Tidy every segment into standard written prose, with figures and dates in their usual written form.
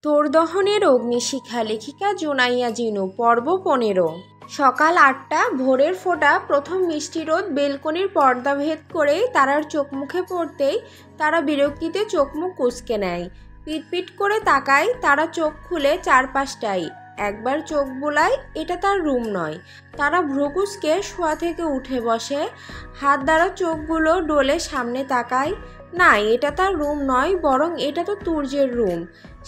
তোর দহনের অগ্নিশিখা লেখিকা জুনাইয়া জিনু পর্ব 15। সকাল 8টা, ভোরের ফোঁটা প্রথম মিষ্টি রোদ বেলকনির পর্দা ভেদ করে তারার চোখ মুখে পড়তেই তারা বিরক্তিতে চোখ মুখ কুঁচকে নেয়। পিটপিট করে তাকায়। তারা চোখ খুলে চারপাশটাই একবার চোখ বুলায়। এটা তার রুম নয়। তারা ভ্রুকুচকে শোয়া থেকে উঠে বসে, হাত দ্বারা চোখগুলো ডোলে সামনে তাকায়। না, এটা তার রুম নয়, বরং এটা তো তুর্যের রুম।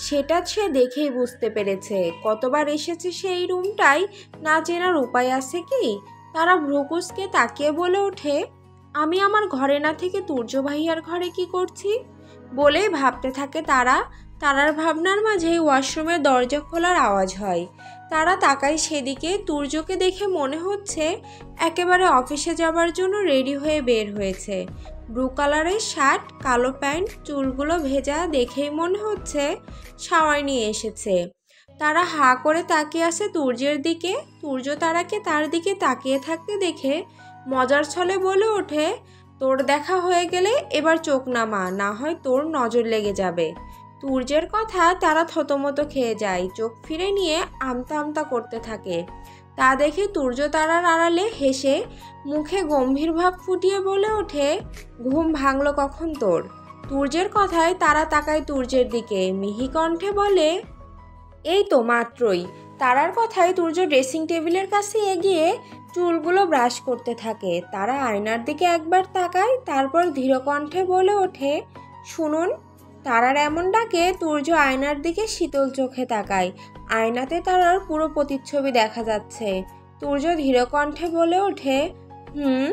সেটা সে দেখেই বুঝতে পেরেছে। কতবার এসেছে সেই রুমটাই, না চেনার উপায় আছে কি? তারা ভ্রুকুচকে তাকিয়ে বলে ওঠে, আমি আমার ঘরে না থেকে তুর্য ভাইয়ার ঘরে কি করছি? বলেই ভাবতে থাকে তারা। তারার ভাবনার মাঝেই ওয়াশরুমের দরজা খোলার আওয়াজ হয়। তারা তাকায় সেদিকে। তুর্যকে দেখে মনে হচ্ছে একেবারে অফিসে যাবার জন্য রেডি হয়ে বের হয়েছে। ব্লু কালারের শার্ট, কালো প্যান্ট, চুলগুলো ভেজা, দেখেই মনে হচ্ছে শাওয়ার নিয়ে এসেছে। তারা হা করে তাকিয়ে আছে তুর্যের দিকে। তুর্য তারাকে তার দিকে তাকিয়ে থাকতে দেখে মজার ছলে বলে ওঠে, তোর দেখা হয়ে গেলে এবার চোখ নামা, না হয় তোর নজর লেগে যাবে। তুর্যের কথা তারা থতমত খেয়ে যায়। চোখ ফিরে নিয়ে আমতা আমতা করতে থাকে। তা দেখে তুর্য তারার আড়ালে হেসে মুখে গম্ভীর ভাব ফুটিয়ে বলে ওঠে, ঘুম ভাঙলো কখন তোর? তুর্যের কথায় তারা তাকায় তুর্যের দিকে। মিহি কণ্ঠে বলে, এই তো মাত্রই। তারার কথায় তুর্য ড্রেসিং টেবিলের কাছে এগিয়ে চুলগুলো ব্রাশ করতে থাকে। তারা আয়নার দিকে একবার তাকায়, তারপর ধীর কণ্ঠে বলে ওঠে, শুনুন। তারার এমন ডাকে তুর্য আয়নার দিকে শীতল চোখে তাকায়। আয়নাতে তারার পুরো প্রতিচ্ছবি দেখা যাচ্ছে। তুর্য ধীর কণ্ঠে বলে ওঠে, হুম।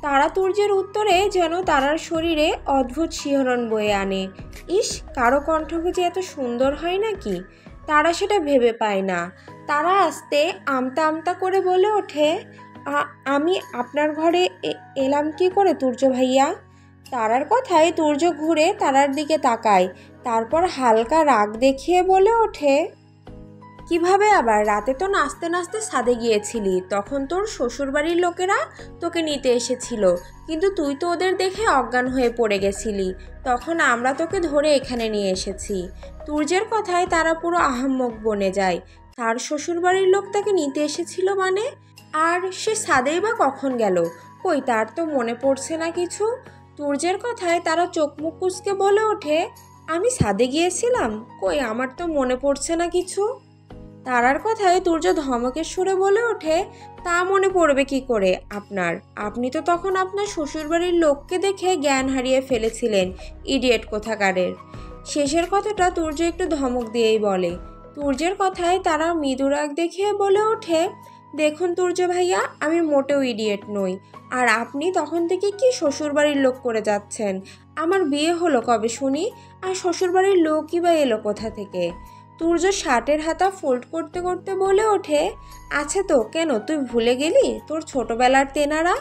তারা তুর্যের উত্তরে যেন তারার শরীরে অদ্ভুত শিহরণ বয়ে আনে। ইস, কারো কণ্ঠ বুঝি এত সুন্দর হয় নাকি? তারা সেটা ভেবে পায় না। তারা আস্তে আমতা আমতা করে বলে ওঠে, আমি আপনার ঘরে এলাম কি করে তুর্য ভাইয়া? তারার কথায় তুর্য ঘুরে তারার দিকে তাকায়। তারপর হালকা রাগ দেখিয়ে বলে ওঠে, কিভাবে আবার? রাতে তো নাচতে নাচতে ছাদে গিয়েছিলি, তখন তোর শ্বশুরবাড়ির লোকেরা তোকে নিতে এসেছিল, কিন্তু তুই তো ওদের দেখে অজ্ঞান হয়ে পড়ে গেছিলি। তখন আমরা তোকে ধরে এখানে নিয়ে এসেছি। তুর্যের কথায় তারা পুরো আহাম্মক বনে যায়। তার শ্বশুরবাড়ির লোক তাকে নিতে এসেছিল মানে? আর সে ছাদেই বা কখন গেল? কই, তার তো মনে পড়ছে না কিছু। তুর্যের কথায় তারা চোখ মুখ কুঁচকে বলে ওঠে, আমি ছাদে গিয়েছিলাম? কই, আমার তো মনে পড়ছে না কিছু। তারার কথায় তুর্য ধমকের সুরে বলে ওঠে, তা মনে পড়বে কি করে আপনার? আপনি তো তখন আপনার শ্বশুরবাড়ির লোককে দেখে জ্ঞান হারিয়ে ফেলেছিলেন, ইডিয়েট কোথাকারের। শেষের কথাটা তুর্য একটু ধমক দিয়েই বলে। তুর্যের কথায় তারা মৃদু রাগ দেখিয়ে বলে ওঠে, দেখুন তুর্য ভাইয়া, আমি মোটেও ইডিয়েট নই। আর আপনি তখন থেকে কি শ্বশুরবাড়ির লোক করে যাচ্ছেন? আমার বিয়ে হলো কবে শুনি? আর শ্বশুরবাড়ির লোকই বা এলো কোথা থেকে? তুর্য শার্টের হাতা ফোল্ড করতে করতে বলে ওঠে, আছে তো, কেন তুই ভুলে গেলি তোর ছোটবেলার তেনারা?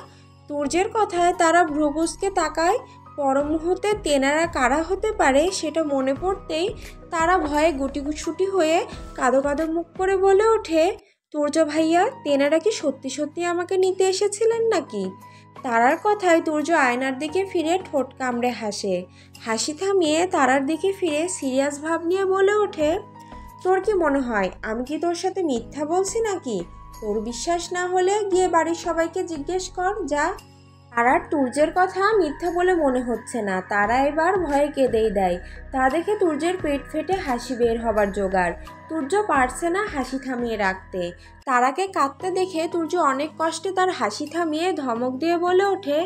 তুর্যের কথায় তারা ভ্রুকুচকে তাকায়। পর মুহূর্তে তেনারা কারা হতে পারে সেটা মনে পড়তেই তারা ভয়ে গুটিগুটি হয়ে কাঁদো কাঁদো মুখ করে বলে ওঠে, তুর্য ভাইয়া, তেনারা কি সত্যি সত্যি আমাকে নিতে এসেছিলেন নাকি? তারার কথায় তুর্য আয়নার দিকে ফিরে ঠোঁট কামড়ে হাসে। হাসি থামিয়ে তারার দিকে ফিরে সিরিয়াস ভাব নিয়ে বলে ওঠে, তোর কি মনে হয় আমি কি তোর সাথে মিথ্যা বলছি নাকি? তোর বিশ্বাস না হলে গিয়ে বাড়ির সবাইকে জিজ্ঞেস কর, যা। তারার তুর্যের কথা মিথ্যা বলে মনে হচ্ছে না। তারা এবার ভয়ে কেঁদেই দেয়। তা দেখে তুর্যের পেট ফেটে হাসি বের হবার জোগাড়। তুর্য পারছে না হাসি থামিয়ে রাখতে। তারাকে কাঁদতে দেখে তুর্য অনেক কষ্টে তার হাসি থামিয়ে ধমক দিয়ে বলে ওঠে,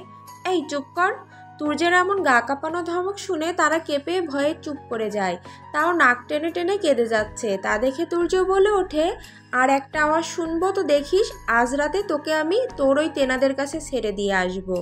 এই চুপ কর। তুর্যের এমন গা কাঁপানো ধমক শুনে তারা কেঁপে ভয়ে চুপ করে যায়। তাও নাক টেনে টেনে কেঁদে যাচ্ছে। তা দেখে তুর্য বলে ওঠে, আর একটা আওয়াজ শুনবো তো দেখিস, আজ রাতে তোকে আমি তোর ওই তেনাদের কাছে ছেড়ে দিয়ে আসবো।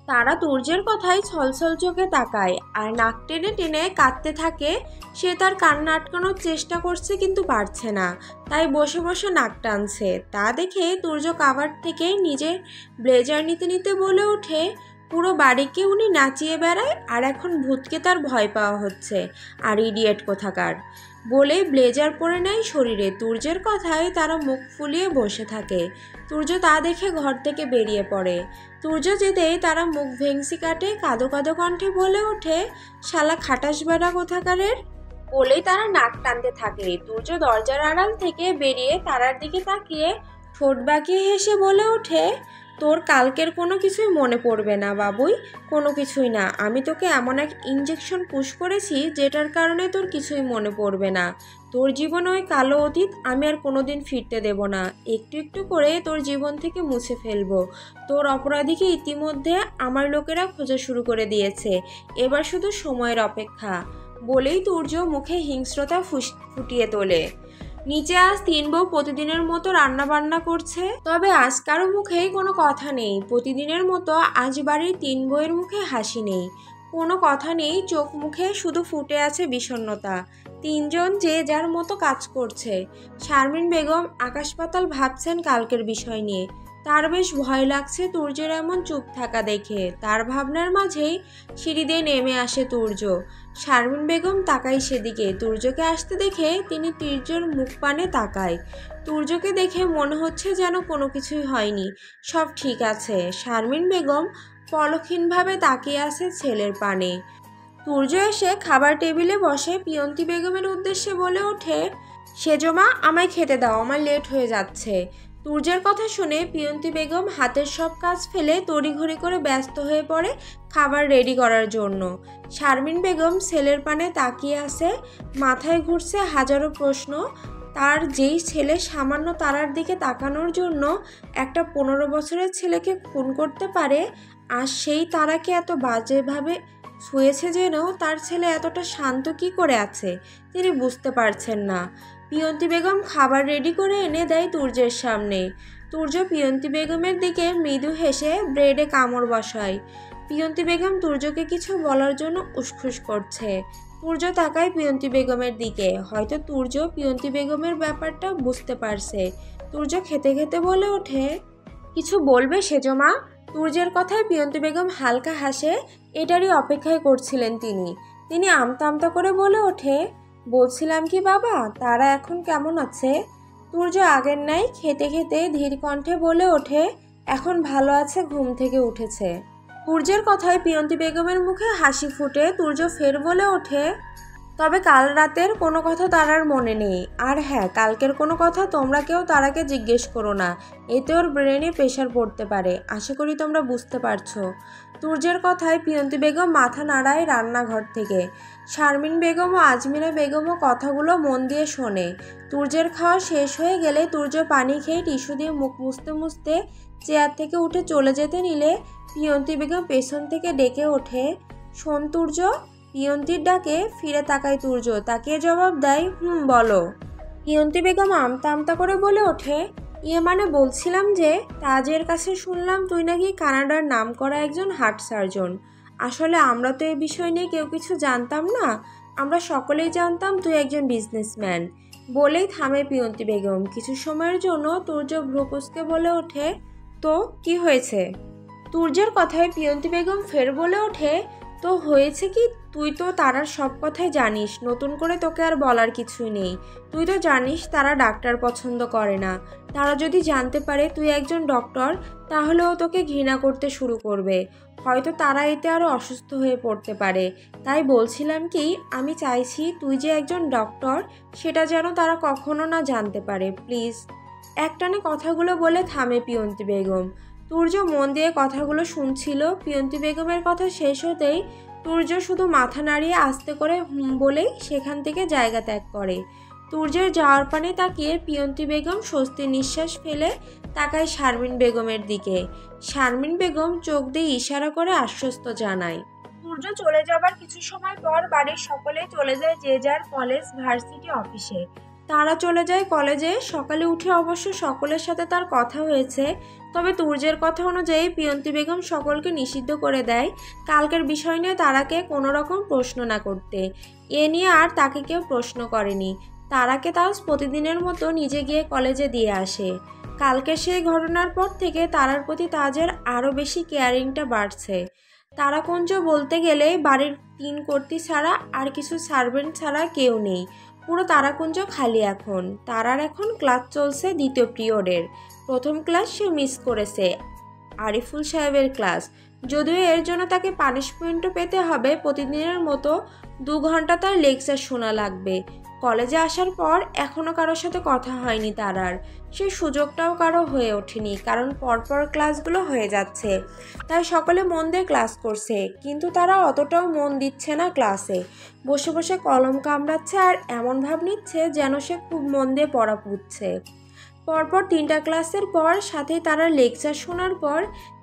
তারা তুর্যের কথায় ছলছল চোখে তাকায় আর নাক টেনে টেনে কাঁদতে থাকে। সে তার কান্না আটকানোর চেষ্টা করছে কিন্তু পারছে না, তাই বসে বসে নাক টানছে। তা দেখে তুর্য কাভার থেকে নিজের ব্লেজার নিতে নিতে বলে ওঠে, পুরো বাড়িকে উনি নাচিয়ে বেড়ায়, আর এখন ভূতকে তার ভয় পাওয়া হচ্ছে, আর ইডিয়েট কোথাকার। বলে ব্লেজার পরে নেয় শরীরে। তুর্যের কথায় তারা মুখ ফুলিয়ে বসে থাকে। তুর্য তা দেখে ঘর থেকে বেরিয়ে পড়ে। তুর্য যেতেই তারা মুখ ভেংসি কাটে, কাঁদো কাঁদো কণ্ঠে বলে ওঠে, শালা খাটাস বেড়া কোথাকারের। বলেই তারা নাক টানতে থাকে। তুর্য দরজার আড়াল থেকে বেরিয়ে তারার দিকে তাকিয়ে ঠোঁট বাঁকিয়ে হেসে বলে ওঠে, তোর কালকের কোনো কিছুই মনে পড়বে না বাবুই, কোনো কিছুই না। আমি তোকে এমন এক ইঞ্জেকশন পুশ করেছি যেটার কারণে তোর কিছুই মনে পড়বে না। তোর জীবনে ওই কালো অতীত আমি আর কোনোদিন ফিরতে দেব না। একটু একটু করে তোর জীবন থেকে মুছে ফেলবো। তোর অপরাধীকে ইতিমধ্যে আমার লোকেরা খোঁজা শুরু করে দিয়েছে, এবার শুধু সময়ের অপেক্ষা। বলেই তুর্য মুখে হিংস্রতা ফুটিয়ে তোলে। নিচে আজ 3 বউ প্রতিদিনের মতো রান্না বান্না করছে, তবে আজ কারো মুখেই কোনো কথা নেই। প্রতিদিনের মতো আজ বাড়ির 3 বউয়ের মুখে হাসি নেই, কোনো কথা নেই, চোখ মুখে শুধু ফুটে আছে বিষণ্ণতা। 3 জন যে যার মতো কাজ করছে। শারমিন বেগম আকাশ পাতাল ভাবছেন কালকের বিষয় নিয়ে। তার বেশ ভয় লাগছে তুর্যের এমন চুপ থাকা দেখে। তার ভাবনার মাঝেই সিঁড়ি দিয়ে নেমে আসে তুর্য। শারমিন বেগম তাকায় সেদিকে। তুর্যকে আসতে দেখে তিনি তুর্যর মুখ পানে তাকায়। তুর্যকে দেখে মনে হচ্ছে যেন কোনো কিছুই হয়নি, সব ঠিক আছে। শারমিন বেগম পলক্ষীনভাবে তাকিয়ে আছে ছেলের পানে। তুর্য এসে খাবার টেবিলে বসে পিয়ন্তি বেগমের উদ্দেশ্যে বলে ওঠে, সেজমা আমায় খেতে দাও, আমার লেট হয়ে যাচ্ছে। তুর্যের কথা শুনে পিয়ন্তি বেগম হাতের সব কাজ ফেলে তড়িঘড়ি করে ব্যস্ত হয়ে পড়ে খাবার রেডি করার জন্য। শারমিন বেগম ছেলের পানে তাকিয়ে আছে, মাথায় ঘুরছে হাজারো প্রশ্ন। তার যেই ছেলে সামান্য তারার দিকে তাকানোর জন্য একটা 15 বছরের ছেলেকে খুন করতে পারে, আর সেই তারাকে এত বাজেভাবে ছুঁয়েছে জেনেও তার ছেলে এতটা শান্ত কি করে আছে তিনি বুঝতে পারছেন না। পিয়ন্তি বেগম খাবার রেডি করে এনে দেয় তুর্যের সামনে। তুর্য পিয়ন্তি বেগমের দিকে মৃদু হেসে ব্রেডে কামড় বসায়। পিয়ন্তি বেগম তুর্যকে কিছু বলার জন্য উসখুস করছে। তুর্য তাকায় পিয়ন্তি বেগমের দিকে। হয়তো তুর্য পিয়ন্তি বেগমের ব্যাপারটা বুঝতে পারছে। তুর্য খেতে খেতে বলে ওঠে, কিছু বলবে সেজমা? তুর্যের কথায় পিয়ন্তি বেগম হালকা হাসে। এটারই অপেক্ষায় করছিলেন তিনি আমতা আমতা করে বলে ওঠে, বলছিলাম কি বাবা, তারা এখন কেমন আছে? তুর্য আগের ন্যায় খেতে খেতে ধীর কণ্ঠে বলে ওঠে, এখন ভালো আছে, ঘুম থেকে উঠেছে। তুর্যের কথায় পিয়ন্তি বেগমের মুখে হাসি ফুটে। তুর্য ফের বলে ওঠে, তবে কাল রাতের কোনো কথা তারার মনে নেই। আর হ্যাঁ, কালকের কোনো কথা তোমরা কেউ তারাকে জিজ্ঞেস করো না, এতে ওর ব্রেনে প্রেশার পড়তে পারে। আশা করি তোমরা বুঝতে পারছো। তুর্যের কথায় পিয়ন্তি বেগম মাথা নাড়ায় রান্নাঘর থেকে। শারমিন বেগম ও আজমিরা বেগমও কথাগুলো মন দিয়ে শোনে। তুর্যের খাওয়া শেষ হয়ে গেলে তুর্য পানি খেয়ে টিস্যু দিয়ে মুখ মুছতে মুছতে চেয়ার থেকে উঠে চলে যেতে নিলে পিয়ন্তি বেগম পেছন থেকে ডেকে ওঠে, শোন তুর্য। পিয়ন্তির ডাকে ফিরে তাকায় তুর্য, তাকিয়ে জবাব দেয়, বলো। পিয়ন্তি বেগম আমতা আমতা করে বলে ওঠে, মানে বলছিলাম যে তাজের কাছে শুনলাম তুই নাকি কানাডার নামকরা একজন হার্ট সার্জন। আসলে আমরা তো এই বিষয় নিয়ে কেউ কিছু জানতাম না, আমরা সকলেই জানতাম তুই একজন বিজনেসম্যান। বলেই থামে পিয়ন্তি বেগম। কিছু সময়ের জন্য তুর্য ভ্রুকুঁচকে বলে ওঠে, তো কি হয়েছে? তুর্যের কথায় পিয়ন্তি বেগম ফের বলে ওঠে, তো হয়েছে কি, তুই তো তারার সব কথাই জানিস, নতুন করে তোকে আর বলার কিছুই নেই। তুই তো জানিস তারা ডাক্তার পছন্দ করে না। তারা যদি জানতে পারে তুই একজন ডক্টর, তাহলে ও তোকে ঘৃণা করতে শুরু করবে। হয়তো তারা এতে আরও অসুস্থ হয়ে পড়তে পারে। তাই বলছিলাম কি, আমি চাইছি তুই যে একজন ডক্টর সেটা যেন তারা কখনো না জানতে পারে, প্লিজ। একটানে কথাগুলো বলে থামে পিয়ন্তি বেগম। তুর্য মন দিয়ে কথাগুলো শুনছিল। পিয়ন্তি বেগমের কথা শেষ হতেই তুর্য শুধু মাথা নাড়িয়ে আস্তে করে বলেই সেখান থেকে জায়গা ত্যাগ করে। তুর্যের যাওয়ার পানে তাকিয়ে পিয়ন্তি বেগম স্বস্তির নিঃশ্বাস ফেলে তাকায় শারমিন বেগমের দিকে। শারমিন বেগম চোখ দিয়ে ইশারা করে আশ্বস্ত জানায়। তুর্য চলে যাবার কিছু সময় পর বাড়ির সকলেই চলে যায় যে যার কলেজ, ভার্সিটি, অফিসে। তারা চলে যায় কলেজে। সকালে উঠে অবশ্য সকলের সাথে তার কথা হয়েছে, তবে তুর্যের কথা অনুযায়ী পিয়ন্তি বেগম সকলকে নিষিদ্ধ করে দেয় কালকের বিষয় নিয়ে তারাকে কোনো রকম প্রশ্ন না করতে। এ নিয়ে আর তাকে কেউ প্রশ্ন করেনি। তারাকে তাজ প্রতিদিনের মতো নিজে গিয়ে কলেজে দিয়ে আসে। কালকে সেই ঘটনার পর থেকে তারার প্রতি তাজের আরও বেশি কেয়ারিংটা বাড়ছে। তারাকুঞ্জ বলতে গেলে বাড়ির 3 কর্ত্রী ছাড়া আর কিছু সার্ভেন্ট ছাড়া কেউ নেই। পুরো তারাকুঞ্জ খালি এখন। তারার এখন ক্লাস চলছে 2য় পিরিয়ডের। প্রথম ক্লাস সে মিস করেছে, আরিফুল সাহেবের ক্লাস। যদিও এর জন্য তাকে পানিশমেন্টও পেতে হবে প্রতিদিনের মতো। 2 ঘন্টা তার লেকচার শোনা লাগবে। কলেজে আসার পর এখনও কারোর সাথে কথা হয়নি তারার। সেই সুযোগটাও কারো হয়ে ওঠেনি, কারণ পরপর ক্লাসগুলো হয়ে যাচ্ছে, তাই সকলে মন দিয়ে ক্লাস করছে, কিন্তু তারা অতটাও মন দিচ্ছে না ক্লাসে। বসে বসে কলম কামড়াচ্ছে আর এমন ভাব নিচ্ছে যেন সে খুব মন দিয়ে পড়া পড়ছে। পরপর 3টা ক্লাসের পর সাথে তারা লেকচার শোনার পর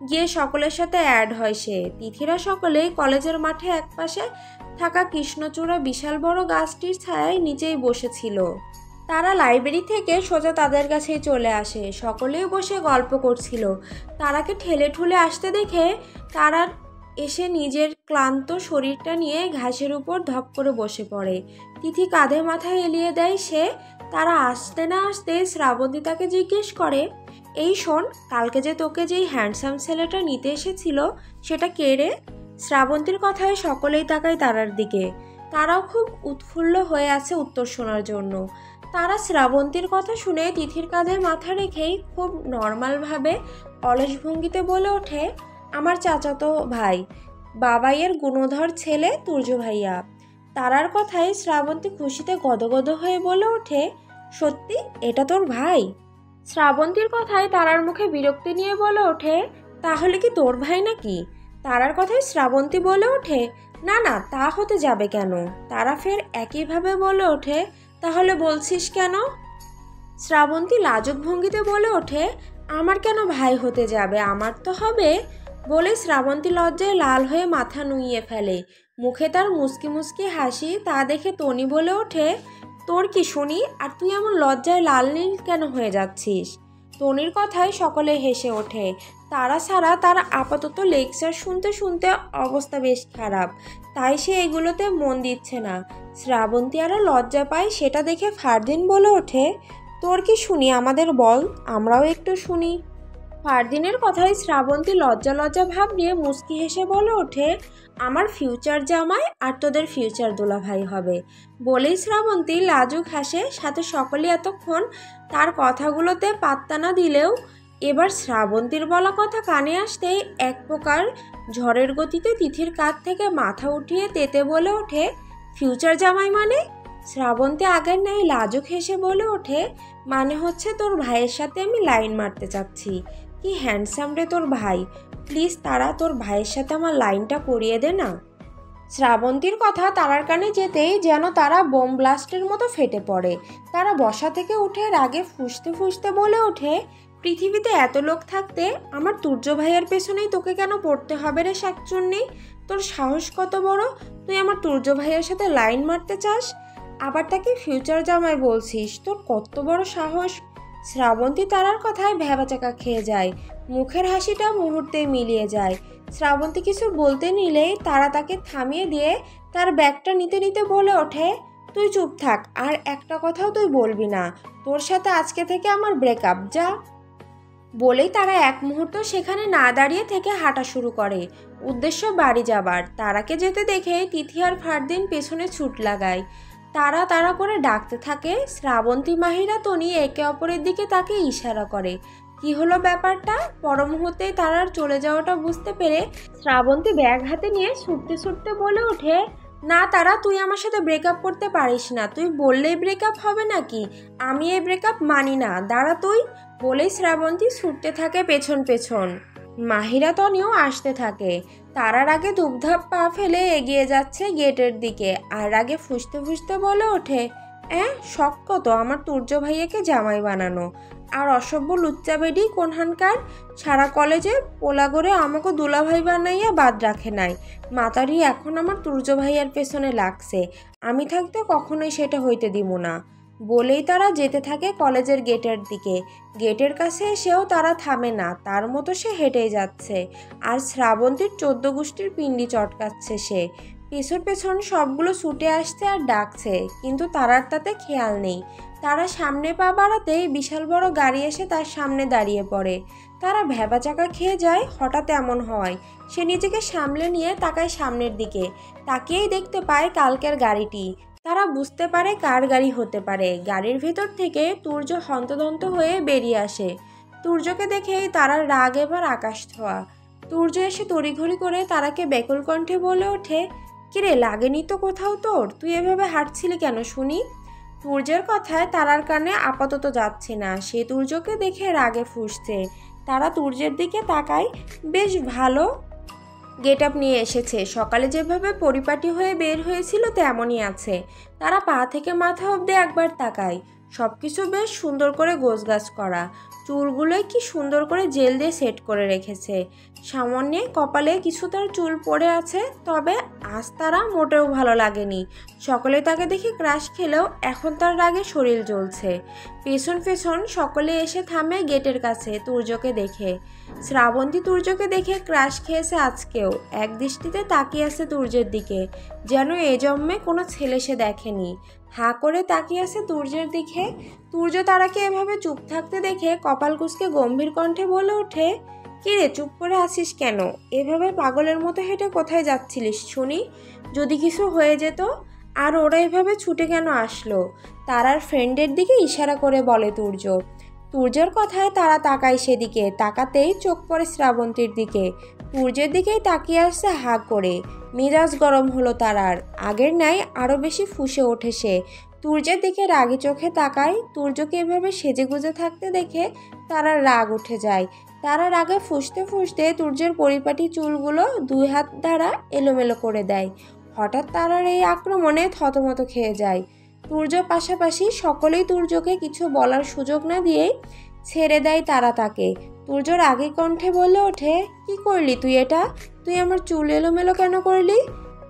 গিয়ে সকলের সাথে অ্যাড হয় সে। তিথিরা সকলেই কলেজের মাঠে একপাশে থাকা কৃষ্ণচূড়া বিশাল বড় গাছটির ছায়ায় নিচেই বসেছিল। তারা লাইব্রেরি থেকে সোজা তাদের কাছেই চলে আসে। সকলেই বসে গল্প করছিল। তারাকে ঠেলে ঠুলে আসতে দেখে তারা এসে নিজের ক্লান্ত শরীরটা নিয়ে ঘাসের উপর ধপ করে বসে পড়ে। তিথি কাঁধে মাথা এলিয়ে দেয় সে। তারা আসতে না আসতে শ্রাবন্তী তাকে জিজ্ঞেস করে, এই শোন, কালকে যে তোকে যেই হ্যান্ডসাম ছেলেটা নিতে এসেছিল সেটা কে রে? শ্রাবন্তীর কথায় সকলেই তাকায় তারার দিকে। তারাও খুব উৎফুল্ল হয়ে আছে উত্তর শোনার জন্য। তারা শ্রাবন্তীর কথা শুনে তিথির কাঁধে মাথা রেখেই খুব নর্মালভাবে অলস ভঙ্গিতে বলে ওঠে, আমার চাচাতো ভাই, বাবাইয়ের গুণধর ছেলে তুর্য ভাইয়া। তারার কথায় শ্রাবন্তী খুশিতে গদগদ হয়ে বলে ওঠে, সত্যি এটা তোর ভাই? শ্রাবন্তীর কথায় তারার মুখে বিরক্তি নিয়ে বলে ওঠে, তাহলে কি তোর ভাই নাকি? তারার কথায় শ্রাবন্তী বলে ওঠে, না না, তা হতে যাবে কেন? তারা ফের একইভাবে বলে ওঠে, তাহলে বলছিস কেন? শ্রাবন্তী লাজুক ভঙ্গিতে বলে ওঠে, আমার কেন ভাই হতে যাবে, আমার তো হবে। বলে শ্রাবন্তী লজ্জায় লাল হয়ে মাথা নুইয়ে ফেলে। মুখে তার মুচকি মুচকি হাসি, তা দেখে টনি বলে ওঠে, তোর কি শুনি, আর তুই এমন লজ্জায় লাল নীল কেন হয়ে যাচ্ছিস? টনির কথায় সকলে হেসে ওঠে। তারা ছাড়া তারা আপাতত লেকচার শুনতে শুনতে অবস্থা বেশ খারাপ, তাই সে এগুলোতে মন দিচ্ছে না। শ্রাবন্তী আরও লজ্জা পায় সেটা দেখে ফারদিন বলে ওঠে, তোর কি শুনি, আমাদের বল, আমরাও একটু শুনি। ফারদিনের কথায় শ্রাবন্তী লজ্জা লজ্জা ভাব নিয়ে মুচকি হেসে বলে ওঠে, আমার ফিউচার জামাই আর তোদের ফিউচার দুলাভাই হবে। বলেই শ্রাবন্তী লাজুক হাসে। সাথে সকলে এতক্ষণ তার কথাগুলোতে পাত্তা না দিলেও এবার শ্রাবন্তীর বলা কথা কানে আসতেই এক প্রকার ঝড়ের গতিতে তিথির কাঁধ থেকে মাথা উঠিয়ে তেতে বলে ওঠে, ফিউচার জামাই মানে? শ্রাবন্তী আগের ন্যায় লাজুক হেসে বলে ওঠে, মানে হচ্ছে তোর ভাইয়ের সাথে আমি লাইন মারতে চাচ্ছি। কি হ্যান্ডসাম রে তোর ভাই, প্লিজ তারা তোর ভাইয়ের সাথে আমার লাইনটা করিয়ে দে না। শ্রাবন্তীর কথা তারার কানে যেতেই যেন তারা বোম ব্লাস্টের মতো ফেটে পড়ে। তারা বসা থেকে উঠে রাগে ফুঁসতে ফুঁসতে বলে ওঠে, পৃথিবীতে এত লোক থাকতে আমার তুর্য ভাইয়ের পেছনেই তোকে কেন পড়তে হবে রে শাকচুন্নি? তোর সাহস কত বড়, তুই আমার তুর্য ভাইয়ের সাথে লাইন মারতে চাস, আবার তাকে ফিউচার জামাই বলছিস, তোর কত বড় সাহস? শ্রাবন্তী তারার কথায় ভ্যাবাচাকা খেয়ে যায়। মুখের হাসিটা মুহূর্তেই মিলিয়ে যায়। শ্রাবন্তী কিছু বলতে নিলেই তারা তাকে থামিয়ে দিয়ে তার ব্যাগটা নিতে নিতে বলে ওঠে, তুই চুপ থাক, আর একটা কথাও তুই বলবি না, তোর সাথে আজকে থেকে আমার ব্রেকআপ, যা। বলেই তারা এক মুহূর্ত সেখানে না দাঁড়িয়ে থেকে হাঁটা শুরু করে, উদ্দেশ্য বাড়ি যাবার। তারাকে যেতে দেখে তিথি আর ফারদিন পেছনে ছুট লাগায়। তারা তারা করে ডাকতে থাকে। শ্রাবন্তী, মাহিরা, টনি একে অপরের দিকে তাকে ইশারা করে। কি হলো ব্যাপারটা? পর মুহূর্তেই তারার চলে যাওয়াটা বুঝতে পেরে শ্রাবন্তী ব্যাগ হাতে নিয়ে ছুটতে ছুটতে বলে ওঠে, না তারা, তুই আমার সাথে ব্রেকআপ করতে পারিস না, তুই বললেই ব্রেকআপ হবে নাকি? আমি এই ব্রেকআপ মানি না, দাঁড়া তুই। বলেই শ্রাবন্তী ছুটতে থাকে পেছন পেছন। মাহিরা, টনিও আসতে থাকে। তারার আগে ধুপধাপ পা ফেলে এগিয়ে যাচ্ছে গেটের দিকে, আর আগে ফুঁসতে ফুঁসতে বলে ওঠে, শখ কত আমার তুর্য ভাইয়াকে জামাই বানানো, আর অসভ্য লুচ্চা বেডি কোনহানকার, সারা কলেজে পোলাগড়ে আমাকে দুলাভাই বানাইয়া বাদ রাখে নাই, মাতারি এখন আমার তুর্য ভাইয়ার পেছনে লাগছে, আমি থাকতে কখনোই সেটা হইতে দিব না। বলেই তারা যেতে থাকে কলেজের গেটের দিকে। গেটের কাছে এসেও তারা থামে না, তার মতো সে হেঁটেই যাচ্ছে। আর শ্রাবন্তীর 14 গোষ্ঠীর পিণ্ডি চটকাচ্ছে সে। পেছন পেছন সবগুলো ছুটে আসছে আর ডাকছে, কিন্তু তারার তাতে খেয়াল নেই। তারা সামনে পা বাড়াতেই বিশাল বড় গাড়ি এসে তার সামনে দাঁড়িয়ে পড়ে। তারা ভ্যাবাচাকা খেয়ে যায় হঠাৎ এমন হওয়ায়। সে নিজেকে সামলে নিয়ে তাকায় সামনের দিকে। তাকিয়েই দেখতে পায় কালকের গাড়িটি। তারা বুঝতে পারে কার গাড়ি হতে পারে। গাড়ির ভেতর থেকে তুর্য হন্তদন্ত হয়ে বেরিয়ে আসে। তুর্যকে দেখেই তারার রাগ এবার আকাশ ছোঁয়া। তুর্য এসে তড়িঘড়ি করে তারাকে ব্যাকুল কণ্ঠে বলে ওঠে, কিরে, লাগেনি তো কোথাও তোর? তুই এভাবে হাঁটছিলি কেন শুনি? তুর্যের কথায় তারার কানে আপাতত যাচ্ছে না। সে তুর্যকে দেখে রাগে ফুঁসছে। তারা তুর্যের দিকে তাকায়। বেশ ভালো গেট আপ নিয়ে এসেছে। সকালে যেভাবে পরিপাটি হয়ে বের হয়েছিল তেমনই আছে। তারা পা থেকে মাথা অবধি একবার তাকায়। সব কিছু বেশ সুন্দর করে গোছগাছ করা। চুলগুলোই কি সুন্দর করে জেল দিয়ে সেট করে রেখেছে। সামনে কপালে কিছু তার চুল পড়ে আছে, তবে আজ তারা মোটেও ভালো লাগেনি। সকলে তাকে দেখে ক্রাশ খেলেও এখন তার রাগে শরীর জ্বলছে। পেছন পেছন সকলে এসে থামে গেটের কাছে তুর্যকে দেখে। শ্রাবন্তী তুর্যকে দেখে ক্রাশ খেয়েছে আজকেও। এক দৃষ্টিতে তাকিয়ে আছে তুর্যের দিকে, যেন এ জন্মে কোনো ছেলে সে দেখেনি। হাঁ করে তাকিয়ে আছে তুর্যের দিকে। তুর্য তারাকে এভাবে চুপ থাকতে দেখে কপাল কুঁচকে গম্ভীর কণ্ঠে বলে ওঠে, কিরে চুপ করে আছিস কেন? এভাবে পাগলের মতো হেঁটে কোথায় যাচ্ছিলিস শুনি? যদি কিছু হয়ে যেত? আর ওরা এভাবে ছুটে কেন আসলো? তারার ফ্রেন্ডের দিকে ইশারা করে বলে তুর্য। তুর্যের কথায় তারা তাকায় সেদিকে। তাকাতেই চোখ পড়ে শ্রাবন্তীর দিকে। তুর্যের দিকেই তাকিয়ে আসছে হা করে। মেজাজ গরম হলো তারার। আগের ন্যায় আরও বেশি ফুঁসে ওঠে সে। তুর্যের দিকে রাগি চোখে তাকায়। তুর্যকে এভাবে সেজে গুজে থাকতে দেখে তারার রাগ উঠে যায়। তারা রাগে ফুঁসতে ফুঁসতে তুর্যের পরিপাটি চুলগুলো দুই হাত দ্বারা এলোমেলো করে দেয়। হঠাৎ তারার এই আক্রমণে থতমত খেয়ে যায়। তুর্য পাশাপাশি সকলেই তুর্যকে কিছু বলার সুযোগ না দিয়েই ছেড়ে দেয় তারা তাকে। তুর্যর আগে কণ্ঠে বলে ওঠে, কি করলি তুই এটা? তুই আমার চুল এলোমেলো কেন করলি?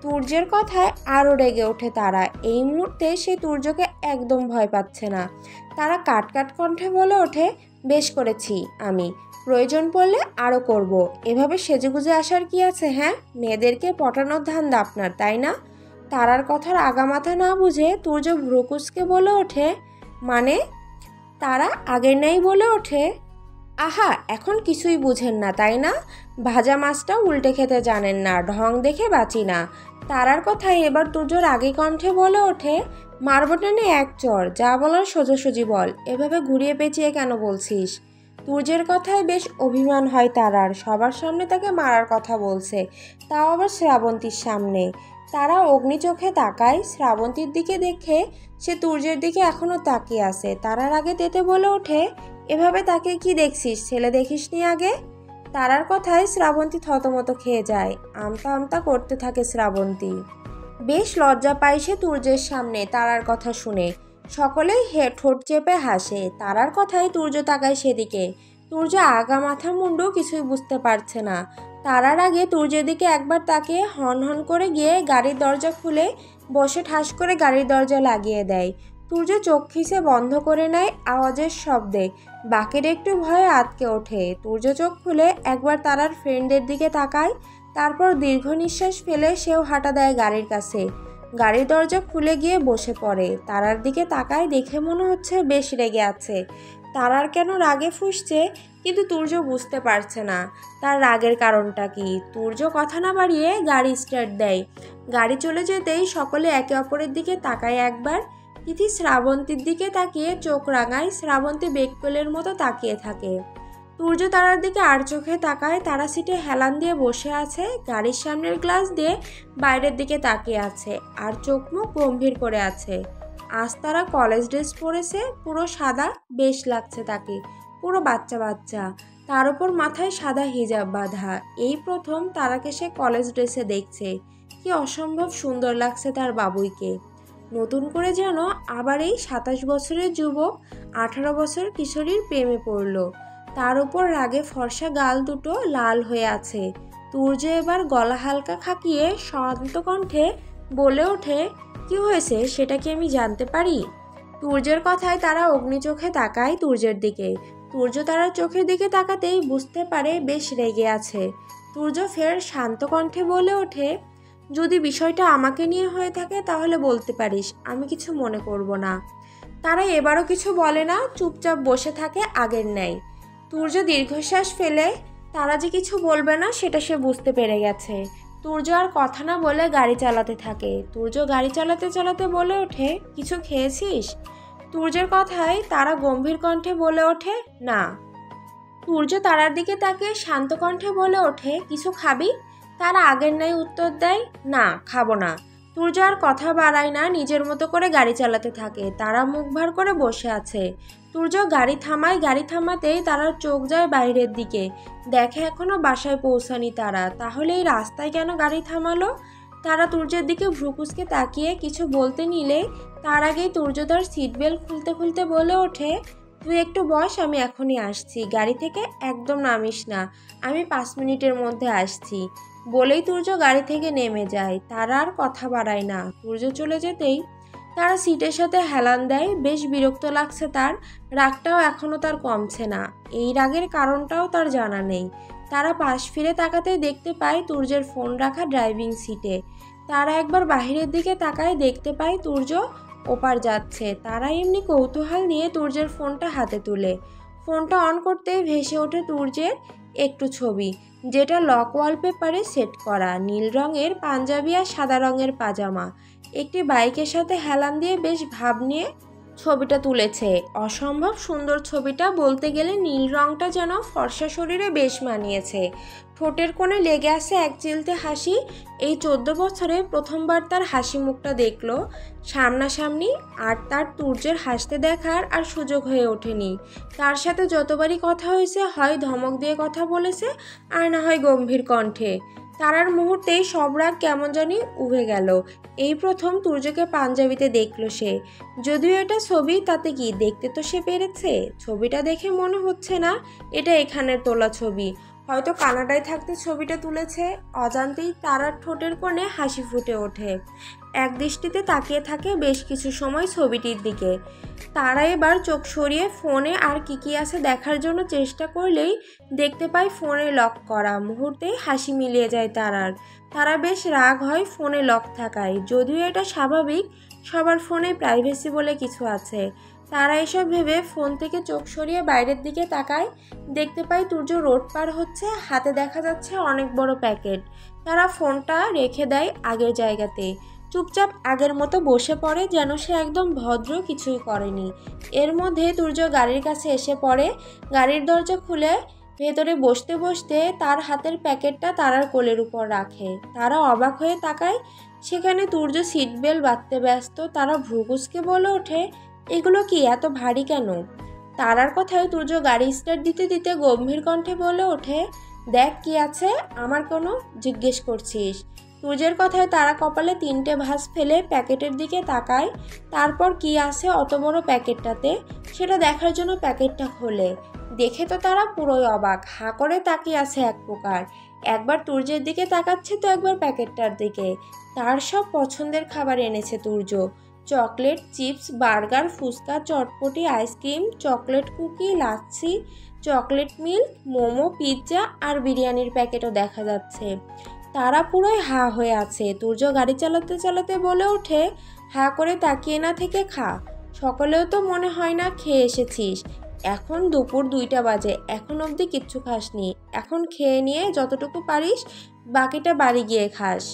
তুর্যের কথায় আরও রেগে ওঠে তারা। এই মুহূর্তে সে তুর্যকে একদম ভয় পাচ্ছে না। তারা কাট কাট কণ্ঠে বলে ওঠে, বেশ করেছি আমি, প্রয়োজন পড়লে আরও করব। এভাবে সেজেগুজে আসার কি আছে? হ্যাঁ, মেয়েদেরকে পটানোর ধান্দা আপনার, তাই না? তারার কথার আগামাথা না বুঝে তুর্য ভ্রুকুচকে বলে ওঠে, মানে? তারা আগের নাই বলে ওঠে, আহা, এখন কিছুই বুঝেন না তাই না? ভাজা মাছটা উল্টে খেতে জানেন না, ঢং দেখে বাঁচি না। তারার কথায় এবার তুর্যর আগে কণ্ঠে বলে ওঠে, মারব টেনে এক চর, যা বলার সোজাসুজি বল, এভাবে ঘুরিয়ে পেঁচিয়ে কেন বলছিস? তুর্যের কথায় বেশ অভিমান হয় তারার। সবার সামনে তাকে মারার কথা বলছে, তাও আবার শ্রাবন্তীর সামনে। তারা অগ্নি চোখে তাকায় শ্রাবন্তীর দিকে দেখে। সে তুর্যের দিকে এখনও তাকিয়ে আছে। তারার আগে তেতে বলে ওঠে, এভাবে তাকে কি দেখছিস? ছেলে দেখিসনি আগে? তারার কথায় শ্রাবন্তী থতমত খেয়ে যায়। আমতা আমতা করতে থাকে শ্রাবন্তী। বেশ লজ্জা পায় সে তুর্যের সামনে তারার কথা শুনে। সকলেই ঠোঁট চেপে হাসে। তারার কথায় তুর্য তাকায় সেদিকে। তুর্য আগা মাথা মুন্ডু কিছুই বুঝতে পারছে না। তারার আগে তুর্যের দিকে একবার তাকিয়ে হন হন করে গিয়ে গাড়ির দরজা খুলে বসে ঠাস করে গাড়ির দরজা লাগিয়ে দেয়। তুর্য চোখ খিসে বন্ধ করে নেয় আওয়াজের শব্দে। বাকির একটু ভয়ে আটকে ওঠে। তুর্য চোখ খুলে একবার তারার ফ্রেন্ডের দিকে তাকায়। তারপর দীর্ঘ নিঃশ্বাস ফেলে সেও হাঁটা দেয় গাড়ির কাছে। গাড়ির দরজা খুলে গিয়ে বসে পড়ে। তারার দিকে তাকায়, দেখে মনে হচ্ছে বেশ রেগে আছে। তারার কেন রাগে ফুঁসছে, কিন্তু তুর্য বুঝতে পারছে না তার রাগের কারণটা কি। তুর্য কথা না বাড়িয়ে গাড়ি স্টার্ট দেয়। গাড়ি চলে যেতেই সকলে একে অপরের দিকে তাকায় একবার। তিথি শ্রাবন্তীর দিকে তাকিয়ে চোখ রাঙায়। শ্রাবন্তী বেককলের মতো তাকিয়ে থাকে। তুর্য তারার দিকে আর চোখে তাকায়। তারা সিটে হেলান দিয়ে বসে আছে। গাড়ির সামনের গ্লাস দিয়ে বাইরের দিকে তাকিয়ে আছে আর চোখ মুখ গম্ভীর করে আছে। আজ তারা কলেজ ড্রেস পরেছে, পুরো সাদা, বেশ লাগছে তাকে, পুরো বাচ্চা বাচ্চা। তার উপর মাথায় সাদা হিজাব বাঁধা। এই প্রথম তারাকে সে কলেজ ড্রেসে দেখছে। কি অসম্ভব সুন্দর লাগছে তার বাবুইকে। নতুন করে যেন আবার এই 27 বছরের যুবক 18 বছর কিশোরীর প্রেমে পড়ল। তার উপর রাগে ফর্সা গাল দুটো লাল হয়ে আছে। তুর্য এবার গলা হালকা খাকিয়ে শান্ত কণ্ঠে বলে ওঠে, কি হয়েছে সেটা কি আমি জানতে পারি? তুর্যের কথায় তারা অগ্নি চোখে তাকায় তুর্যের দিকে। তুর্য তারার চোখের দিকে তাকাতেই বুঝতে পারে বেশ রেগে আছে। তুর্য ফের শান্ত কণ্ঠে বলে ওঠে, যদি বিষয়টা আমাকে নিয়ে হয়ে থাকে তাহলে বলতে পারিস, আমি কিছু মনে করব না। তারা এবারও কিছু বলে না, চুপচাপ বসে থাকে আগের ন্যায়। তুর্য দীর্ঘশ্বাস ফেলে তারা যে কিছু বলবে না সেটা সে বুঝতে পেরে গেছে। তুর্য আর কথা না বলে গাড়ি চালাতে থাকে। তুর্য গাড়ি চালাতে চালাতে বলে ওঠে, কিছু খেয়েছিস? তুর্যের কথায় তারা গম্ভীর কণ্ঠে বলে ওঠে, না। তুর্য তারার দিকে তাকিয়ে শান্ত কণ্ঠে বলে ওঠে, কিছু খাবি? তারা আগের ন্যায় উত্তর দেয়, না খাবো না। তুর্য আর কথা বাড়ায় না, নিজের মতো করে গাড়ি চালাতে থাকে। তারা মুখ ভার করে বসে আছে। তুর্য গাড়ি থামায়, গাড়ি থামাতেই তারার চোখ যায় বাইরের দিকে। দেখে এখনো বাসায় পৌঁছানি তারা। তাহলে এই রাস্তায় কেন গাড়ি থামালো? তারা তুর্যের দিকে ভ্রুকুচকে তাকিয়ে কিছু বলতে নিলে তার আগেই তুর্য তার সিট বেল্ট খুলতে খুলতে বলে ওঠে, তুই একটু বস, আমি এখনই আসছি। গাড়ি থেকে একদম নামিস না, আমি 5 মিনিটের মধ্যে আসছি। বলেই তুর্য গাড়ি থেকে নেমে যায়। তারা আর কথা বাড়ায় না। তুর্য চলে যেতেই তারা সিটের সাথে হেলান দেয়। বেশ বিরক্ত লাগছে তার। রাগটাও এখনও তার কমছে না। এই রাগের কারণটাও তার জানা নেই। তারা পাশ ফিরে তাকাতেই দেখতে পায় তুর্যের ফোন রাখা ড্রাইভিং সিটে। তারা একবার বাহিরের দিকে তাকায়, দেখতে পায় তুর্য ওপার যাচ্ছে। তারা এমনি কৌতূহল নিয়ে তুর্যের ফোনটা হাতে তুলে। ফোনটা অন করতেই ভেসে ওঠে তুর্যের একটু ছবি, যেটা লক ওয়ালপেপারে সেট করা। নীল রঙের পাঞ্জাবি আর সাদা রঙের পাজামা। একটি বাইকের সাথে হেলান দিয়ে বেশ ভাব নিয়ে ছবিটা তুলেছে। অসম্ভব সুন্দর ছবিটা। বলতে গেলে নীল রঙটা যেন ফর্সা শরীরে বেশ মানিয়েছে। ঠোঁটের কোণে লেগে আছে এক চিলতে হাসি। এই 14 বছরে প্রথমবার তার হাসি মুখটা দেখলো সামনাসামনি। আর তার তুর্যের হাসতে দেখার আর সুযোগ হয়ে ওঠেনি। তার সাথে যতবারই কথা হয়েছে, হয় ধমক দিয়ে কথা বলেছে আর না হয় গম্ভীর কণ্ঠে। তারার মুহূর্তেই সব রাগ কেমন জানি উবে গেল। এই প্রথম তুর্যকে পাঞ্জাবিতে দেখল সে। যদিও এটা ছবি, তাতে কি, দেখতে তো সে পেরেছে। ছবিটা দেখে মনে হচ্ছে না এটা এখানের তোলা ছবি। হয়তো কানাডায় থাকতে ছবিটা তুলেছে। অজান্তেই তারার ঠোঁটের কোণে হাসি ফুটে ওঠে। এক দৃষ্টিতে তাকিয়ে থাকে বেশ কিছু সময় ছবিটির দিকে। তারা এবার চোখ সরিয়ে ফোনে আর কি আছে দেখার জন্য চেষ্টা করলেই দেখতে পায় ফোনে লক করা। মুহূর্তেই হাসি মিলিয়ে যায় তারার। তারা বেশ রাগ হয় ফোনে লক থাকায়। যদিও এটা স্বাভাবিক, সবার ফোনে প্রাইভেসি বলে কিছু আছে। তারা এসব ভেবে ফোন থেকে চোখ সরিয়ে বাইরের দিকে তাকায়। দেখতে পায় তুর্য রোড পার হচ্ছে, হাতে দেখা যাচ্ছে অনেক বড় প্যাকেট। তারা ফোনটা রেখে দেয় আগের জায়গাতে। চুপচাপ আগের মতো বসে পড়ে, যেন সে একদম ভদ্র, কিছুই করেনি। এর মধ্যে তুর্য গাড়ির কাছে এসে পড়ে। গাড়ির দরজা খুলে ভেতরে বসতে বসতে তার হাতের প্যাকেটটা তারার কোলের উপর রাখে। তারা অবাক হয়ে তাকায়। সেখানে তুর্য সিট বেল্ট বাঁধতে ব্যস্ত। তারা ভ্রুকুচকে বলে ওঠে, এগুলো কি এত ভারী কেন? তারার কথায় তুর্য গাড়ি স্টার্ট দিতে দিতে গম্ভীর কণ্ঠে বলে ওঠে, দেখ কি আছে, আমার কোনো জিজ্ঞেস করছিস? তুর্যের কথায় তারা কপালে 3টে ভাঁজ ফেলে প্যাকেটের দিকে তাকায়। তারপর কি আছে অত বড় প্যাকেটটাতে সেটা দেখার জন্য প্যাকেটটা খোলে। দেখে তো তারা পুরোই অবাক, হাঁ করে তাকিয়ে আছে এক প্রকার। একবার তুর্যের দিকে তাকাচ্ছে তো একবার প্যাকেটটার দিকে। তার সব পছন্দের খাবার এনেছে Turya. Chocolate, chips, burger, fuchka, chotpoti, ice cream, chocolate cookie, lassi, chocolate milk, momo, pizza আর বিরিয়ানির প্যাকেটও দেখা যাচ্ছে। তারা পুরোই হাঁ হয়ে আছে। তুর্য গাড়ি চালাতে চালাতে বলে ওঠে, হাঁ করে তাকিয়ে না থেকে খা। সকালেও তো মনে হয় না খেয়ে এসেছিস। এখন দুপুর 2টা বাজে, এখন অবধি কিচ্ছু খাসনি। এখন খেয়ে নিয়ে যতটুকু পারিস বাকিটা বাড়ি গিয়ে খাস।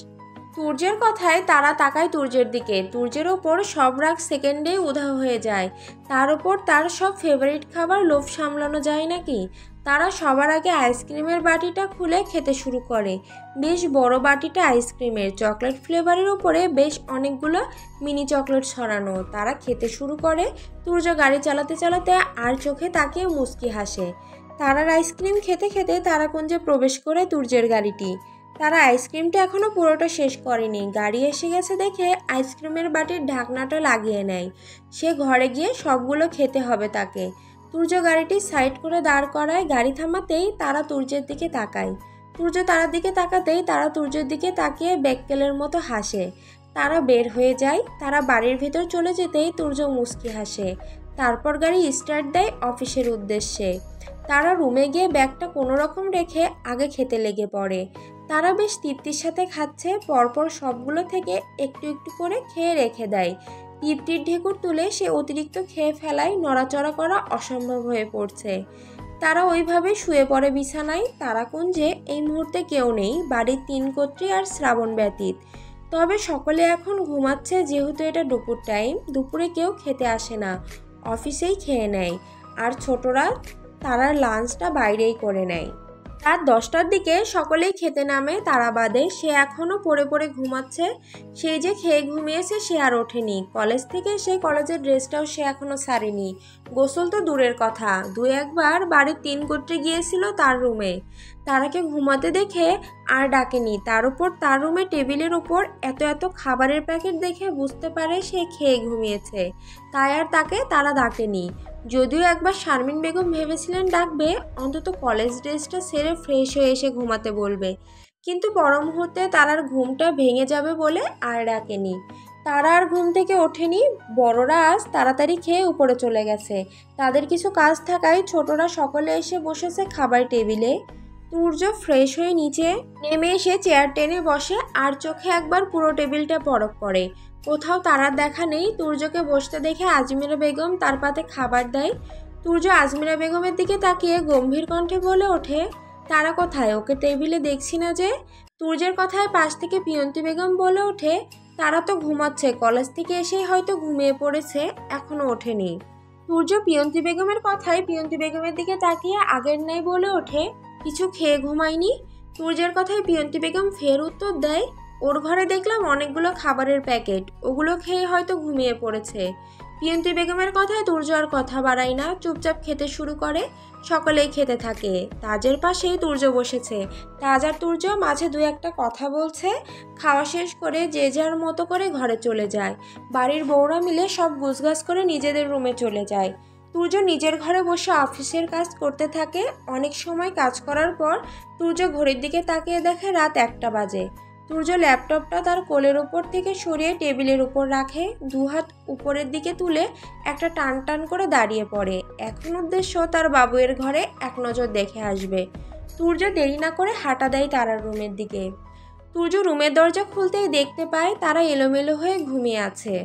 তুর্যের কথায় তারা তাকায় তুর্যের দিকে। তুর্যের ওপর সব রাগ সেকেন্ডেই উধাও হয়ে যায়। তার ওপর তার সব ফেভারিট খাবার, লোভ সামলানো যায় নাকি? তারা সবার আগে আইসক্রিমের বাটিটা খুলে খেতে শুরু করে। বেশ বড় বাটিটা আইসক্রিমের, চকলেট ফ্লেভারের উপরে বেশ অনেকগুলো মিনি চকলেট ছড়ানো। তারা খেতে শুরু করে। তুর্য গাড়ি চালাতে চালাতে আর চোখে তাকিয়ে মুচকি হাসে। তারার আইসক্রিম খেতে খেতে তারাকুঞ্জে প্রবেশ করে তুর্যের গাড়িটি। তারা আইসক্রিমটা এখনও পুরোটা শেষ করেনি। গাড়ি এসে গেছে দেখে আইসক্রিমের বাটির ঢাকনাটা লাগিয়ে নেয়। সে ঘরে গিয়ে সবগুলো খেতে হবে তাকে। তুর্য গাড়িটি সাইড করে দাঁড় করায়। গাড়ি থামাতেই তারা তুর্যের দিকে তাকায়। তুর্য তারার দিকে তাকাতেই তারা তুর্যের দিকে তাকিয়ে বেক্কেলের মতো হাসে। তারা বের হয়ে যায়। তারা বাড়ির ভেতর চলে যেতেই তুর্য মুচকি হাসে। তারপর গাড়ি স্টার্ট দেয় অফিসের উদ্দেশ্যে। তারা রুমে গিয়ে ব্যাগটা কোনো রকম রেখে আগে খেতে লেগে পড়ে। তারা বেশ তৃপ্তির সাথে খাচ্ছে। পরপর সবগুলো থেকে একটু একটু করে খেয়ে রেখে দেয়। তৃপ্তির ঢেকুর তুলে সে অতিরিক্ত খেয়ে ফেলায় নড়াচড়া করা অসম্ভব হয়ে পড়ছে। তারা ওইভাবে শুয়ে পড়ে বিছানায়। তারাকুঞ্জে এই মুহূর্তে কেউ নেই, বাড়ির 3 কর্ত্রী আর শ্রাবণ ব্যতীত। তবে সকলে এখন ঘুমাচ্ছে, যেহেতু এটা দুপুর টাইম। দুপুরে কেউ খেতে আসে না, অফিসেই খেয়ে নেয়। আর ছোটরা তারার লাঞ্চটা বাইরেই করে নেয়। রাত 10টার দিকে সকলেই খেতে নামে তারা বাদে। সে এখনও পড়ে পড়ে ঘুমাচ্ছে। সেই যে খেয়ে ঘুমিয়েছে সে আর ওঠেনি। কলেজ থেকে সে কলেজের ড্রেসটাও সে এখনও ছাড়েনি। গোসল তো দূরের কথা, 2-1বার বাড়ির 3 গোত্রে গিয়েছিল তার রুমে। তারাকে ঘুমাতে দেখে আর ডাকেনি। তার উপর তার রুমে টেবিলের উপর এত এত খাবারের প্যাকেট দেখে বুঝতে পারে সে খেয়ে ঘুমিয়েছে, তাই আর তাকে তারা ডাকেনি। যদিও একবার শারমিন বেগম ভেবেছিলেন ডাকবে, অন্তত কলেজ ড্রেসটা সেরে ফ্রেশ হয়ে এসে ঘুমাতে বলবে, কিন্তু পর মুহূর্তে তারার ঘুমটা ভেঙে যাবে বলে আর ডাকেনি। তারা আর ঘুম থেকে ওঠেনি। বড়রা আজ তাড়াতাড়ি খেয়ে উপরে চলে গেছে। তাদের কিছু কাজ থাকায় ছোটরা সকলে এসে বসেছে খাবার টেবিলে। সূর্য ফ্রেশ হয়ে নিচে নেমে এসে চেয়ার টেনে বসে আর চোখে একবার পুরো টেবিলটা পরখ করে। কোথাও তারার দেখা নেই। সূর্যকে বসতে দেখে আজমিরা বেগম তার পাতে খাবার দেয়। সূর্য আজমিরা বেগমের দিকে তাকিয়ে গম্ভীর কণ্ঠে বলে ওঠে, তারা কোথায়? ওকে টেবিলে দেখছি না যে। সূর্যের কথায় পাশ থেকে পিয়ন্তি বেগম বলে ওঠে, তারা তো ঘুমাচ্ছে, কলেজ থেকে এসেই হয়তো ঘুমিয়ে পড়েছে, এখনো ওঠেনি। সূর্য পিয়ন্তি বেগমের কথায় পিয়ন্তি বেগমের দিকে তাকিয়ে আগের ন্যায় বলে ওঠে, কিছু খেয়ে ঘুমায়নি। সূর্যের কথায় পিয়ন্তি বেগম ফের উত্তর দেয়, ওর ঘরে দেখলাম অনেকগুলো খাবারের প্যাকেট, ওগুলো খেয়ে হয়তো ঘুমিয়ে পড়েছে। পিয়ন্তি বেগমের কথায় সূর্য আর কথা বাড়ায় না, চুপচাপ খেতে শুরু করে। সকলেই খেতে থাকে। তাজের পাশেই সূর্য বসেছে। তাজ আর সূর্য মাঝে 2-1টা কথা বলছে। খাওয়া শেষ করে যে যার মতো করে ঘরে চলে যায়। বাড়ির বউরা মিলে সব গুছগাছ করে নিজেদের রুমে চলে যায়। সূর্য নিজের ঘরে বসে অফিসের কাজ করতে থাকে। অনেক সময় কাজ করার পর সূর্য ঘড়ির দিকে তাকিয়ে দেখে রাত 1টা বাজে। সূর্য ল্যাপটপটা তার কোলের উপর থেকে সরিয়ে টেবিলের উপর রাখে, 2 হাত উপরের দিকে তুলে একটা টান টান করে দাঁড়িয়ে পড়ে। এখন উদ্দেশ্য তার বাবুয়ের ঘরে এক নজর দেখে আসবে। সূর্য দেরি না করে হাঁটা দেয় তারার রুমের দিকে। সূর্য রুমের দরজা খুলতেই দেখতে পায় তারা এলোমেলো হয়ে ঘুমিয়ে আছে।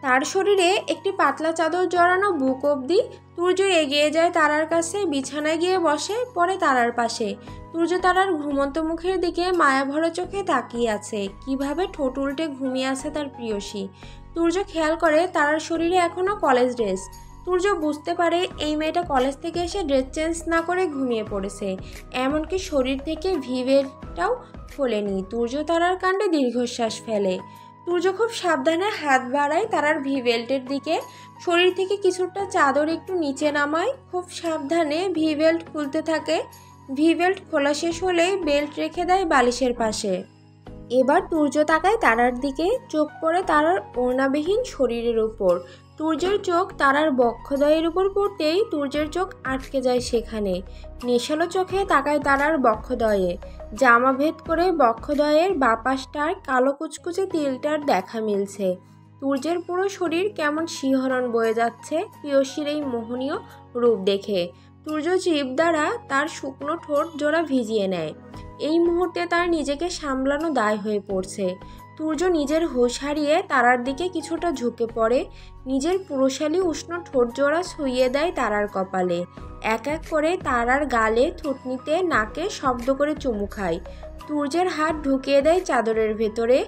তার শরীরে একটি পাতলা চাদর জড়ানো বুক অবধি। সূর্য এগিয়ে যায় তারার কাছে, বিছানায় গিয়ে বসে পড়ে তারার পাশে। সূর্য তারার ঘুমন্ত মুখের দিকে মায়া ভরা চোখে তাকিয়ে আছে। কিভাবে ঠোঁট উল্টে ঘুমিয়ে আছে তার প্রিয়সী। সূর্য খেয়াল করে তারার শরীরে এখনও কলেজ ড্রেস। সূর্য বুঝতে পারে এই মেয়েটা কলেজ থেকে এসে ড্রেস চেঞ্জ না করে ঘুমিয়ে পড়েছে। এমনকি শরীর থেকে ভিভেলটাও খোলেনি। সূর্য তারার কাণ্ডে দীর্ঘশ্বাস ফেলে। সূর্য খুব সাবধানে হাত বাড়ায় তারার ভিভেল্টের দিকে। শরীর থেকে কিছুটা চাদর একটু নিচে নামায়। খুব সাবধানে ভিভেল্ট খুলতে থাকে। ভিভেল্ট খোলা শেষ হলেই বেল্ট রেখে দেয় বালিশের পাশে। এবার সূর্য তাকায় তারার দিকে, চোখ পড়ে তারার ওড়নাবিহীন শরীরের উপর। সূর্যের চোখ তারার বক্ষদ্বয়ের উপর পড়তেই সূর্যের চোখ আটকে যায় সেখানে। নেশালো চোখে তাকায় তারার বক্ষদ্বয়ে। জামা ভেদ করে বক্ষদ্বয়ের বাপাসটার কালো কুচকুচে তিলটার দেখা মিলছে। সূর্যের পুরো শরীর কেমন শিহরণ বয়ে যাচ্ছে প্রিয়সীর এই মোহনীয় রূপ দেখে। সূর্য জিভ দ্বারা তার শুকনো ঠোঁট জোড়া ভিজিয়ে নেয়। এই মুহূর্তে তার নিজেকে সামলানো দায় হয়ে পড়ছে। সূর্য নিজের হুঁশ হারিয়ে তারার দিকে কিছুটা ঝুঁকে পড়ে। নিজের পুরুষালী উষ্ণ ঠোঁট জোড়া ছুঁয়ে দেয় তারার কপালে। এক এক করে তারার গালে, থুতনিতে, নাকে শব্দ করে চুমু খায়। সূর্যের হাত ঢুকিয়ে দেয় চাদরের ভেতরে,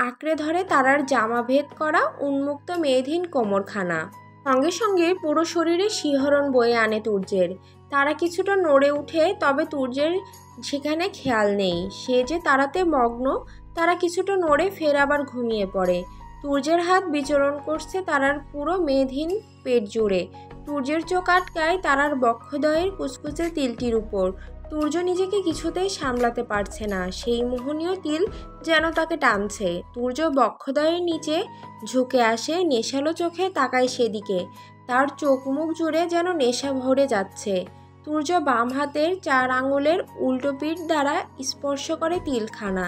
আঁকড়ে ধরে তারার জামা ভেদ করা উন্মুক্ত মেয়েধীন কোমরখানা। সঙ্গে সঙ্গে পুরো শরীরে শিহরণ বয়ে আনে সূর্যের। তারা কিছুটা নড়ে উঠে, তবে সূর্যের সেখানে খেয়াল নেই, সে যে তারাতে মগ্ন। তারা কিছুটা নড়ে ফের আবার ঘুমিয়ে পড়ে। সূর্যের হাত বিচরণ করছে তারার পুরো মেধহীন পেট জুড়ে। সূর্যের চোখ আটকায় তারার বক্ষদ্বয়ের কুচকুচে তিলটির উপর। সূর্য নিজেকে কিছুতেই সামলাতে পারছে না। সেই মোহনীয় তিল যেন তাকে টানছে। সূর্য বক্ষদ্বয়ের নিচে ঝুঁকে আসে, নেশালো চোখে তাকায় সেদিকে। তার চোখ মুখ জুড়ে যেন নেশা ভরে যাচ্ছে। সূর্য বাম হাতের 4 আঙুলের উল্টো পিঠ দ্বারা স্পর্শ করে তিলখানা।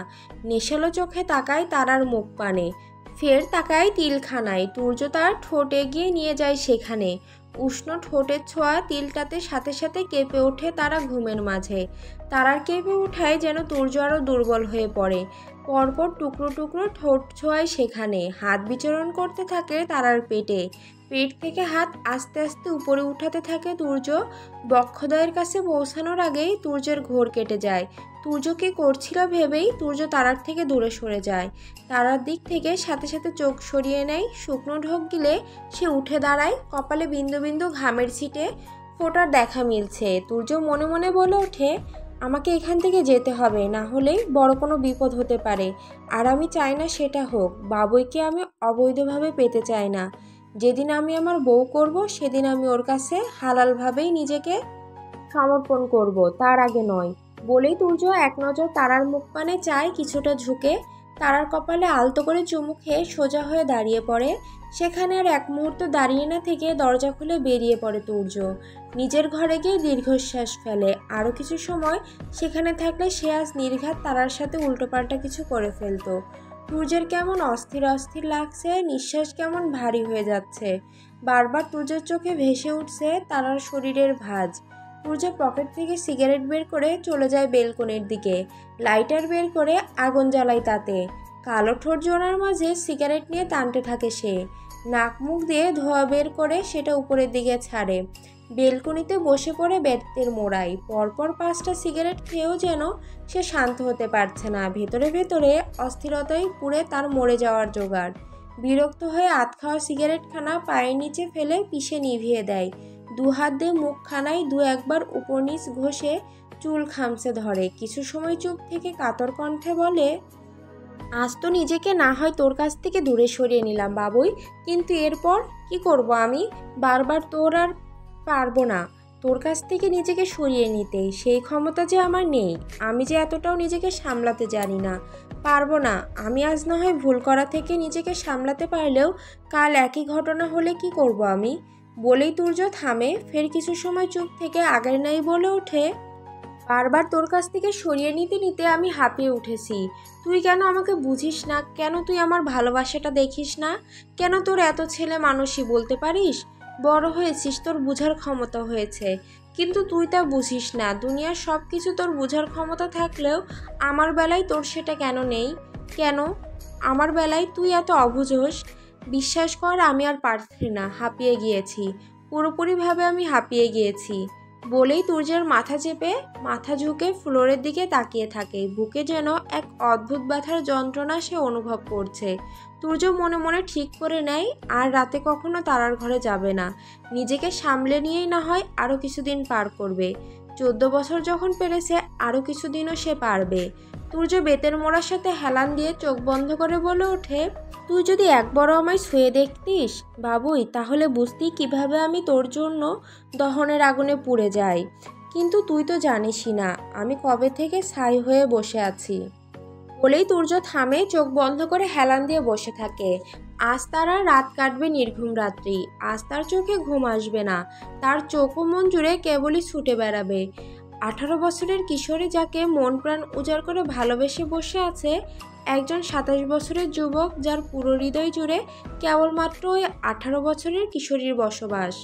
নেশালো চোখে তাকায় তারার মুখ পানে, ফের তাকায় তিলখানায়। সূর্য তার ঠোঁট এগিয়ে নিয়ে যায় সেখানে। উষ্ণ ঠোঁটের ছোঁয়া তিলটাতে সাথে সাথে কেঁপে ওঠে তারা ঘুমের মাঝে। তারার কেঁপে ওঠায় যেন সূর্য আরও দুর্বল হয়ে পড়ে। পরপর টুকরো টুকরো ঠোঁট ছোঁয়ায় সেখানে। হাত বিচরণ করতে থাকে তারার পেটে। পেট থেকে হাত আস্তে আস্তে উপরে উঠাতে থাকে সূর্য। বক্ষদ্বয়ের কাছে পৌঁছানোর আগেই সূর্যের ঘোর কেটে যায়। সূর্য কি করছিল ভেবেই সূর্য তারার থেকে দূরে সরে যায়। তারার দিক থেকে সাথে সাথে চোখ সরিয়ে নেয়। শুকনো ঢোক গিলে সে উঠে দাঁড়ায়। কপালে বিন্দু বিন্দু ঘামের ছিটে ফোটার দেখা মিলছে। সূর্য মনে মনে বলে ওঠে, আমাকে এখান থেকে যেতে হবে, না হলে বড় কোনো বিপদ হতে পারে। আর আমি চাই না সেটা হোক। বাবুইকে আমি অবৈধভাবে পেতে চাই না। যেদিন আমি আমার বউ করব সেদিন আমি ওর কাছে হালালভাবেই নিজেকে সমর্পণ করব, তার আগে নয়। বলেই তুর্য এক নজর তারার মুখ পানে চায়, কিছুটা ঝুঁকে তারার কপালে আলতো করে চুমু খেয়ে সোজা হয়ে দাঁড়িয়ে পড়ে। সেখানে আর এক মুহূর্ত দাঁড়িয়ে না থেকে দরজা খুলে বেরিয়ে পড়ে তুর্য। নিজের ঘরে গিয়ে দীর্ঘশ্বাস ফেলে। আরও কিছু সময় সেখানে থাকলে সে আজ নির্ঘাত তারার সাথে উল্টোপাল্টা কিছু করে ফেলতো। তুর্যের কেমন অস্থির অস্থির লাগছে, নিঃশ্বাস কেমন ভারী হয়ে যাচ্ছে। বারবার তুর্যের চোখে ভেসে উঠছে তারার শরীরের ভাঁজ। তুর্য পকেট থেকে সিগারেট বের করে চলে যায় বেলকনির দিকে। লাইটার বের করে আগুন জ্বালায় তাতে। কালো ঠোঁট জোড়ার মাঝে সিগারেট নিয়ে টানতে থাকে সে। নাক মুখ দিয়ে ধোঁয়া বের করে সেটা উপরের দিকে ছাড়ে। বেলকনিতে বসে পড়ে বেতের মোড়ায়। পরপর 5টা সিগারেট খেয়েও যেন সে শান্ত হতে পারছে না। ভেতরে ভেতরে অস্থিরতায় পুড়ে তার মরে যাওয়ার জোগাড়। বিরক্ত হয়ে আধ খাওয়া সিগারেটখানা পায়ের নিচে ফেলে পিষে নিভিয়ে দেয়। 2 হাত দিয়ে মুখখানায় 2-1 বার উপর নিচ ঘষে চুল খামচে ধরে। কিছু সময় চুপ থেকে কাতর কণ্ঠে বলে, আজ তো নিজেকে না হয় তোর কাছ থেকে দূরে সরিয়ে নিলাম বাবুই, কিন্তু এরপর কি করব আমি? বারবার তোর আর পারবো না তোর কাছ থেকে নিজেকে সরিয়ে নিতে। সেই ক্ষমতা যে আমার নেই। আমি যে এতটাও নিজেকে সামলাতে জানি না। পারবো না আমি। আজ না হয় ভুল করা থেকে নিজেকে সামলাতে পারলেও কাল একই ঘটনা হলে কি করব আমি? বলেই তুর্য থামে। ফের কিছু সময় চুপ থেকে আগের নাই বলে ওঠে, বারবার তোর কাছ থেকে সরিয়ে নিতে নিতে আমি হাঁপিয়ে উঠেছি। তুই কেন আমাকে বুঝিস না? কেন তুই আমার ভালোবাসাটা দেখিস না? কেন তোর এত ছেলে মানুষই বলতে পারিস? বড় হয়েছিস, তোর বুঝার ক্ষমতা হয়েছে, কিন্তু তুই তা বুঝিস না। দুনিয়ার সব কিছু তোর বুঝার ক্ষমতা থাকলেও আমার বেলায় তোর সেটা কেন নেই? কেন আমার বেলায় তুই এত অবুঝোস? বিশ্বাস কর, আমি আর পারছি না। হাঁপিয়ে গিয়েছি, পুরোপুরিভাবে আমি হাঁপিয়ে গিয়েছি। বলেই তুর্যের মাথা ঝুঁকে ফ্লোরের দিকে তাকিয়ে থাকে। বুকে যেন এক অদ্ভুত ব্যথার যন্ত্রণা সে অনুভব করছে। তুর্য মনে মনে ঠিক করে নেয় আর রাতে কখনো তারার ঘরে যাবে না। নিজেকে সামলে নিয়েই না হয় আরও কিছুদিন পার করবে। 14 বছর যখন পেরেছে, আরও কিছুদিনও সে পারবে। তুর্য বেতের মোড়ার সাথে হেলান দিয়ে চোখ বন্ধ করে বলে ওঠে, তুই যদি একবারও আমায় ছুঁয়ে দেখতিস বাবুই, তাহলে বুঝতি কিভাবে আমি তোর জন্য দহনের আগুনে পুড়ে যাই। কিন্তু তুই তো জানিসই না আমি কবে থেকে ছাই হয়ে বসে আছি। বলেই তুর্য থামে, চোখ বন্ধ করে হেলান দিয়ে বসে থাকে। আজ তারা রাত কাটবে নির্ঘুম রাত্রি। আজ তার চোখে ঘুম আসবে না। তার চোখ ও মন জুড়ে কেবলই ছুটে বেড়াবে 18 বছরের কিশোরী, যাকে মন প্রাণ উজাড় করে ভালোবেসে বসে আছে। একজন 27 বছরের যুবক, যার পুরো হৃদয় জুড়ে কেবলমাত্র ওই 18 বছরের কিশোরীর বসবাস।